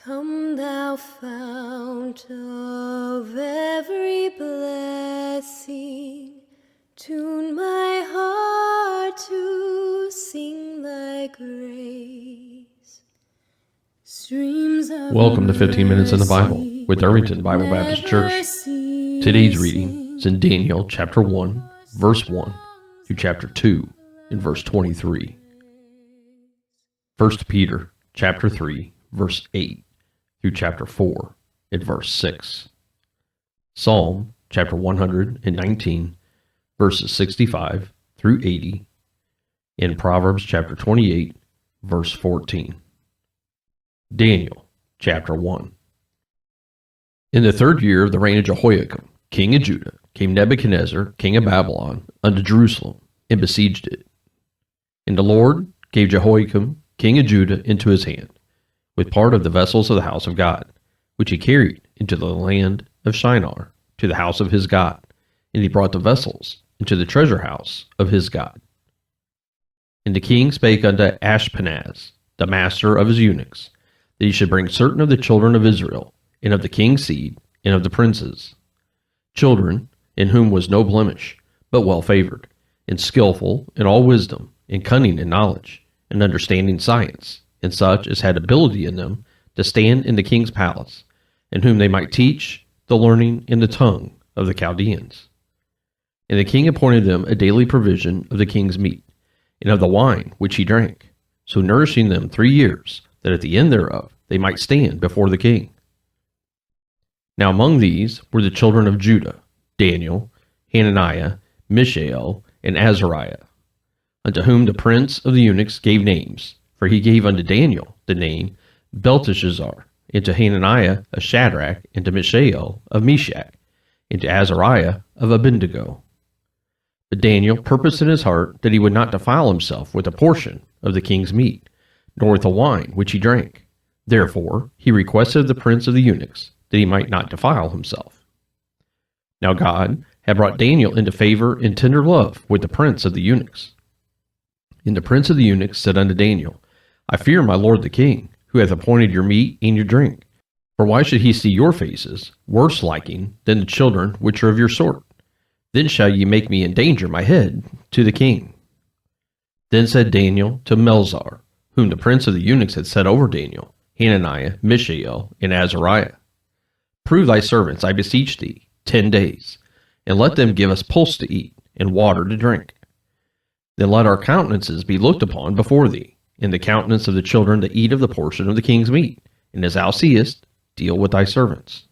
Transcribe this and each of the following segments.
Come thou fount of every blessing, tune my heart to sing thy grace. Streams of Welcome to 15 Minutes in the Bible with Irvington Bible Baptist Church. Today's reading is in Daniel chapter 1, verse 1 through chapter 2 and verse 23. 1 Peter chapter 3, verse 8 through chapter 4 and verse 6. Psalm chapter 119, verses 65 through 80, and Proverbs chapter 28, verse 14. Daniel chapter 1. In the third year of the reign of Jehoiakim, king of Judah, came Nebuchadnezzar, king of Babylon, unto Jerusalem, and besieged it. And the Lord gave Jehoiakim, king of Judah, into his hand, with part of the vessels of the house of God, which he carried into the land of Shinar, to the house of his God, and he brought the vessels into the treasure house of his God. And the king spake unto Ashpenaz, the master of his eunuchs, that he should bring certain of the children of Israel, and of the king's seed, and of the princes, children in whom was no blemish, but well favored, and skillful in all wisdom, and cunning in knowledge, and understanding science, and such as had ability in them to stand in the king's palace, and whom they might teach the learning in the tongue of the Chaldeans. And the king appointed them a daily provision of the king's meat, and of the wine which he drank, so nourishing them 3 years, that at the end thereof they might stand before the king. Now among these were the children of Judah, Daniel, Hananiah, Mishael, and Azariah, unto whom the prince of the eunuchs gave names, for he gave unto Daniel the name Belteshazzar, and to Hananiah a Shadrach, and to Mishael of Meshach, and to Azariah of Abednego. But Daniel purposed in his heart that he would not defile himself with a portion of the king's meat, nor with the wine which he drank. Therefore he requested of the prince of the eunuchs that he might not defile himself. Now God had brought Daniel into favor and tender love with the prince of the eunuchs. And the prince of the eunuchs said unto Daniel, I fear my lord the king, who hath appointed your meat and your drink. For why should he see your faces, worse liking than the children which are of your sort? Then shall ye make me endanger my head to the king. Then said Daniel to Melzar, whom the prince of the eunuchs had set over Daniel, Hananiah, Mishael, and Azariah, Prove thy servants, I beseech thee, 10 days, and let them give us pulse to eat, and water to drink. Then let our countenances be looked upon before thee, in the countenance of the children that eat of the portion of the king's meat, and as thou seest, deal with thy servants.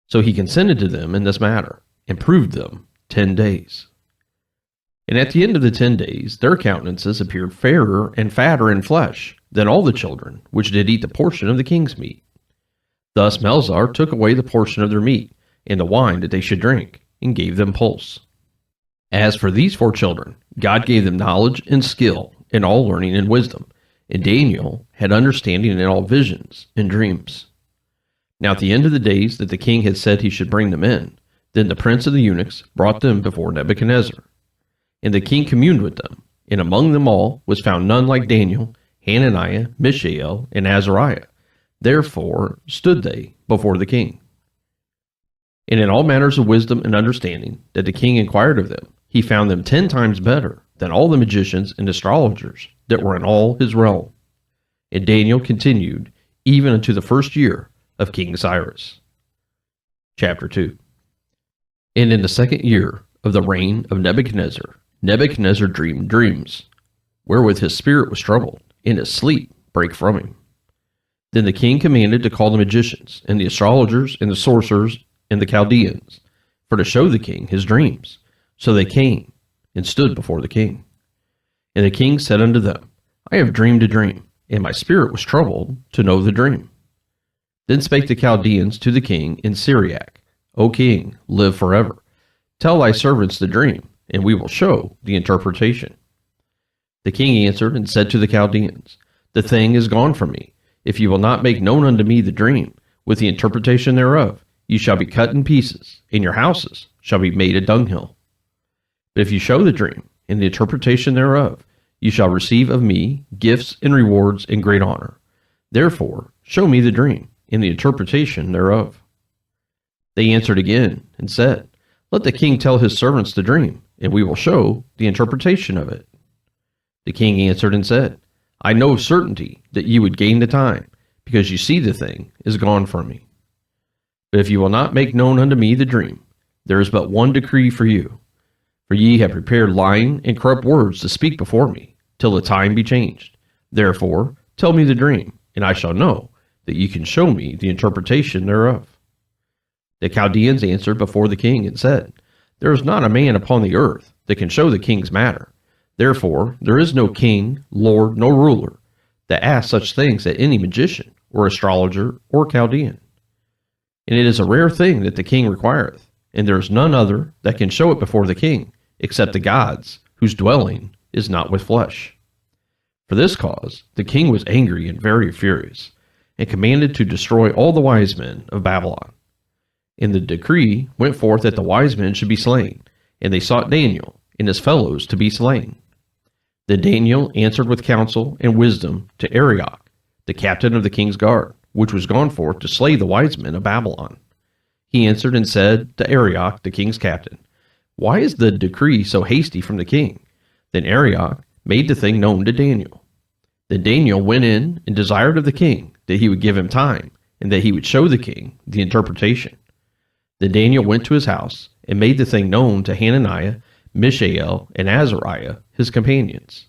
So he consented to them in this matter, and proved them 10 days. And at the end of the 10 days, their countenances appeared fairer and fatter in flesh than all the children which did eat the portion of the king's meat. Thus Melzar took away the portion of their meat, and the wine that they should drink, and gave them pulse. As for these 4 children, God gave them knowledge and skill in all learning and wisdom, and Daniel had understanding in all visions and dreams. Now at the end of the days that the king had said he should bring them in, then the prince of the eunuchs brought them before Nebuchadnezzar. And the king communed with them, and among them all was found none like Daniel, Hananiah, Mishael, and Azariah. Therefore stood they before the king. And in all manners of wisdom and understanding that the king inquired of them, he found them 10 times better than all the magicians and astrologers that were in all his realm. And Daniel continued even unto the first year of King Cyrus. Chapter 2. And in the 2nd year of the reign of Nebuchadnezzar, Nebuchadnezzar dreamed dreams, wherewith his spirit was troubled, and his sleep brake from him. Then the king commanded to call the magicians, and the astrologers, and the sorcerers, and the Chaldeans, for to show the king his dreams. So they came, and stood before the king. And the king said unto them, I have dreamed a dream, and my spirit was troubled to know the dream. Then spake the Chaldeans to the king in Syriac, O king, live forever. Tell thy servants the dream, and we will show the interpretation. The king answered and said to the Chaldeans, The thing is gone from me. If you will not make known unto me the dream, with the interpretation thereof, you shall be cut in pieces, and your houses shall be made a dunghill. But if you show the dream, and the interpretation thereof, you shall receive of me gifts and rewards and great honor. Therefore show me the dream, and the interpretation thereof. They answered again, and said, Let the king tell his servants the dream, and we will show the interpretation of it. The king answered and said, I know certainty that ye would gain the time, because you see the thing is gone from me. But if you will not make known unto me the dream, there is but one decree for you. For ye have prepared lying and corrupt words to speak before me, till the time be changed. Therefore, tell me the dream, and I shall know that ye can show me the interpretation thereof. The Chaldeans answered before the king and said, There is not a man upon the earth that can show the king's matter. Therefore, there is no king, lord, nor ruler that asks such things at any magician, or astrologer, or Chaldean. And it is a rare thing that the king requireth, and there is none other that can show it before the king, except the gods, whose dwelling is not with flesh. For this cause the king was angry and very furious, and commanded to destroy all the wise men of Babylon. And the decree went forth that the wise men should be slain, and they sought Daniel and his fellows to be slain. Then Daniel answered with counsel and wisdom to Arioch, the captain of the king's guard, which was gone forth to slay the wise men of Babylon. He answered and said to Arioch, the king's captain, Why is the decree so hasty from the king? Then Arioch made the thing known to Daniel. Then Daniel went in and desired of the king that he would give him time, and that he would show the king the interpretation. Then Daniel went to his house, and made the thing known to Hananiah, Mishael, and Azariah, his companions,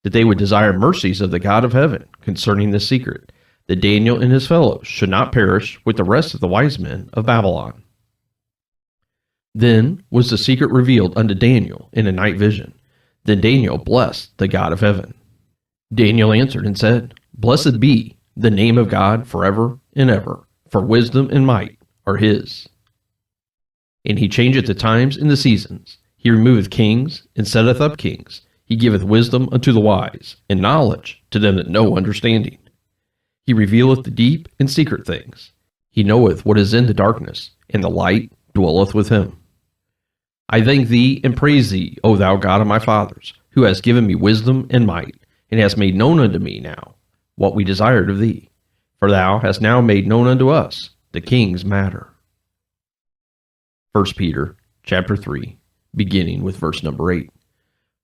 that they would desire mercies of the God of heaven concerning this secret, that Daniel and his fellows should not perish with the rest of the wise men of Babylon. Then was the secret revealed unto Daniel in a night vision. Then Daniel blessed the God of heaven. Daniel answered and said, Blessed be the name of God forever and ever, for wisdom and might are his. And he changeth the times and the seasons. He removeth kings, and setteth up kings. He giveth wisdom unto the wise, and knowledge to them that know understanding. He revealeth the deep and secret things. He knoweth what is in the darkness, and the light dwelleth with him. I thank thee and praise thee, O thou God of my fathers, who hast given me wisdom and might, and hast made known unto me now what we desired of thee. For thou hast now made known unto us the king's matter. 1 Peter chapter 3, beginning with verse number 8.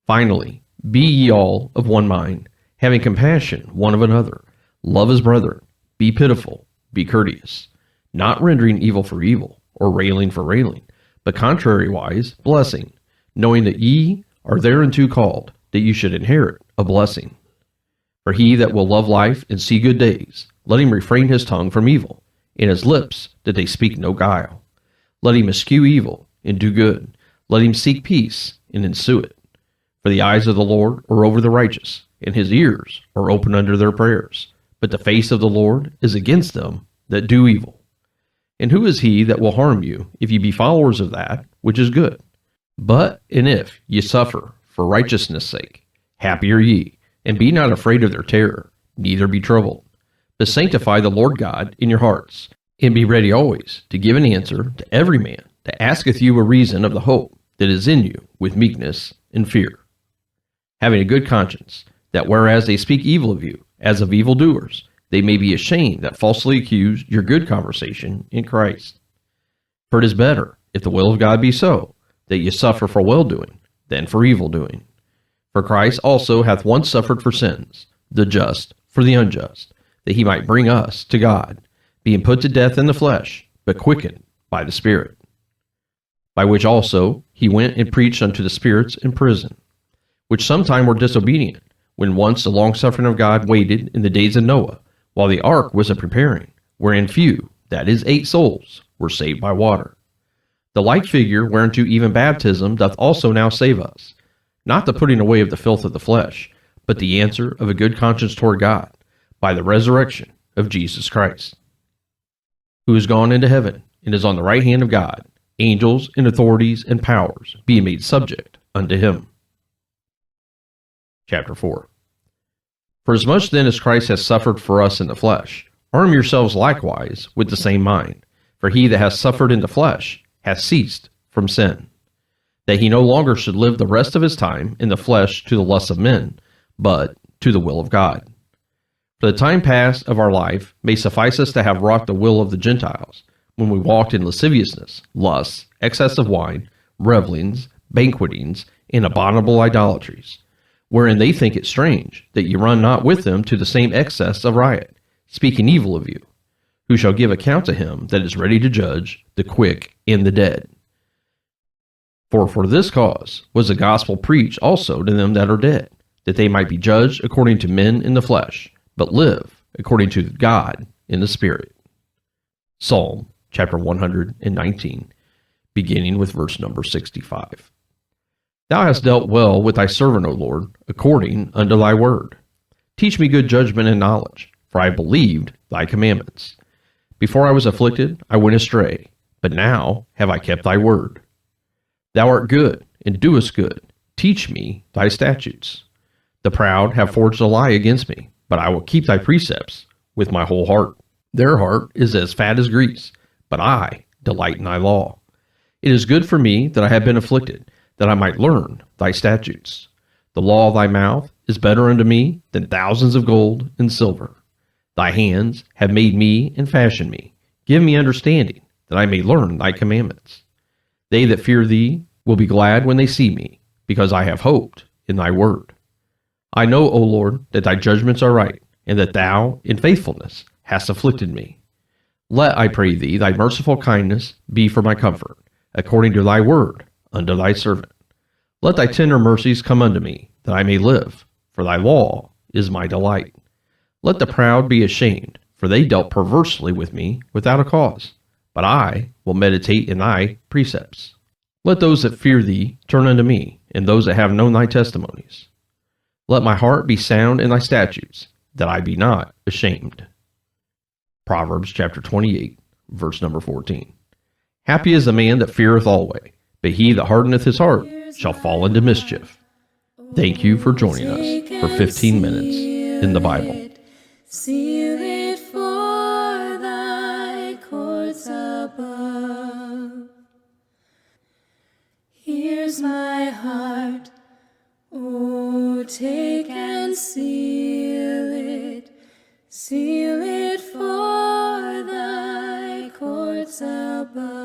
Finally, be ye all of one mind, having compassion one of another. Love as brethren. Be pitiful. Be courteous. Not rendering evil for evil, or railing for railing, but contrariwise blessing, knowing that ye are thereunto called, that you should inherit a blessing. For he that will love life and see good days, let him refrain his tongue from evil, and his lips that they speak no guile. Let him eschew evil, and do good. Let him seek peace, and ensue it. For the eyes of the Lord are over the righteous, and his ears are open unto their prayers. But the face of the Lord is against them that do evil. And who is he that will harm you, if ye be followers of that which is good? But, and if ye suffer for righteousness' sake, happy are ye, and be not afraid of their terror, neither be troubled. But sanctify the Lord God in your hearts, and be ready always to give an answer to every man that asketh you a reason of the hope that is in you with meekness and fear, having a good conscience, that whereas they speak evil of you, as of evildoers, they may be ashamed that falsely accuse your good conversation in Christ. For it is better, if the will of God be so, that ye suffer for well-doing, than for evil-doing. For Christ also hath once suffered for sins, the just for the unjust, that he might bring us to God, being put to death in the flesh, but quickened by the Spirit. By which also he went and preached unto the spirits in prison, which sometime were disobedient, when once the longsuffering of God waited in the days of Noah, while the ark was a preparing, wherein few, that is 8 souls, were saved by water. The like figure whereunto even baptism doth also now save us, not the putting away of the filth of the flesh, but the answer of a good conscience toward God, by the resurrection of Jesus Christ, who is gone into heaven, and is on the right hand of God, angels and authorities and powers being made subject unto him. Chapter 4. For as much then as Christ has suffered for us in the flesh, arm yourselves likewise with the same mind. For he that hath suffered in the flesh hath ceased from sin, that he no longer should live the rest of his time in the flesh to the lusts of men, but to the will of God. For the time past of our life may suffice us to have wrought the will of the Gentiles, when we walked in lasciviousness, lusts, excess of wine, revellings, banquetings, and abominable idolatries, wherein they think it strange that ye run not with them to the same excess of riot, speaking evil of you, who shall give account to him that is ready to judge the quick and the dead. For this cause was the gospel preached also to them that are dead, that they might be judged according to men in the flesh, but live according to God in the Spirit. Psalm chapter 119, beginning with verse number 65. Thou hast dealt well with thy servant, O Lord, according unto thy word. Teach me good judgment and knowledge, for I believed thy commandments. Before I was afflicted, I went astray, but now have I kept thy word. Thou art good, and doest good. Teach me thy statutes. The proud have forged a lie against me, but I will keep thy precepts with my whole heart. Their heart is as fat as grease, but I delight in thy law. It is good for me that I have been afflicted, that I might learn thy statutes. The law of thy mouth is better unto me than thousands of gold and silver. Thy hands have made me and fashioned me. Give me understanding, that I may learn thy commandments. They that fear thee will be glad when they see me, because I have hoped in thy word. I know, O Lord, that thy judgments are right, and that thou, in faithfulness, hast afflicted me. Let, I pray thee, thy merciful kindness be for my comfort, according to thy word unto thy servant. Let thy tender mercies come unto me, that I may live, for thy law is my delight. Let the proud be ashamed, for they dealt perversely with me without a cause. But I will meditate in thy precepts. Let those that fear thee turn unto me, and those that have known thy testimonies. Let my heart be sound in thy statutes, that I be not ashamed. Proverbs chapter 28, verse number 14. Happy is the man that feareth always, but he that hardeneth his heart shall fall into mischief. Thank you for joining us for 15 minutes in the Bible. Seal it for thy courts above. Here's my heart, oh, take and seal it for thy courts above.